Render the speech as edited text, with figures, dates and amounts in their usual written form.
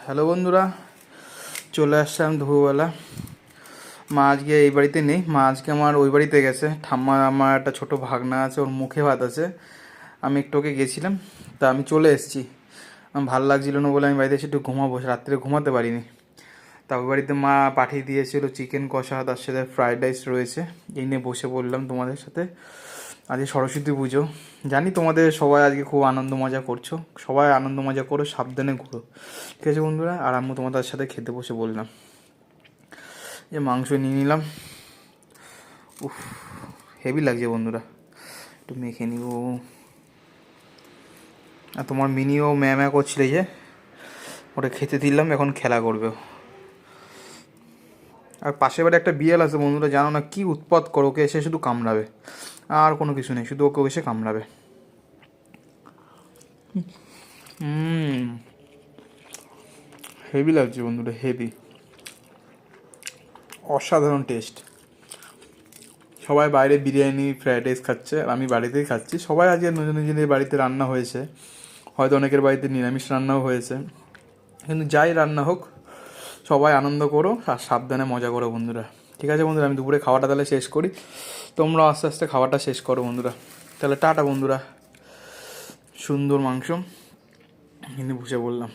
Hello বন্ধুরা, চলে আসলাম দুপুরবেলা। মা আজকে এই বাড়িতে নেই, মা আজকে আমার ওই বাড়িতে গেছে। ঠাম্মা, আমার একটা ছোটো ভাগনা আছে, ওর মুখে ভাত আছে। আমি একটু ওকে গেছিলাম, তা আমি চলে এসেছি। আমার ভালো লাগছিল না বলে আমি বাড়িতে এসে একটু ঘুমাবো, রাত্রে ঘুমাতে পারিনি। তা ওই বাড়িতে মা পাঠিয়ে দিয়েছিল চিকেন কষা, তার সাথে ফ্রাইড রাইস রয়েছে। এই নিয়ে বসে পড়লাম তোমাদের সাথে। আজকে সরস্বতী পুজো, জানি তোমাদের সবাই আজকে খুব আনন্দ মজা করছো। সবাই আনন্দ মজা করো, সাবধানে ঘুরো, ঠিক আছে বন্ধুরা? আর আমি তোমাদের সাথে খেতে বসে বললাম, যে মাংস নিয়ে নিলাম। উফ, হেভি লাগছে বন্ধুরা। একটু মেখে নিব। আর তোমার মিনিও ম্যামা করছিলে যে, ওটা খেতে দিলাম, এখন খেলা করবে ও। আর পাশের বাড়ি একটা বিড়াল আছে বন্ধুরা, জানো না কি উৎপাত করো, ওকে এসে শুধু কামড়াবে, আর কোনো কিছু নেই, শুধু ওকে এসে কামড়াবে। হেভি লাগছে বন্ধুরা, হেভি, অসাধারণ টেস্ট। সবাই বাইরে বিরিয়ানি ফ্রাইড রাইস খাচ্ছে, আর আমি বাড়িতেই খাচ্ছি। সবাই আজকে নিজের নিজেদের বাড়িতে রান্না হয়েছে, হয়তো অনেকের বাড়িতে নিরামিষ রান্নাও হয়েছে। কিন্তু যাই রান্না হোক, সবাই আনন্দ করো আর সাবধানে মজা করো বন্ধুরা, ঠিক আছে বন্ধুরা? আমি দুপুরে খাওয়াটা তাহলে শেষ করি, তোমরা আস্তে আস্তে খাওয়াটা শেষ করো বন্ধুরা। তাহলে টাটা বন্ধুরা। সুন্দর মাংস কিন্তু বসে বললাম।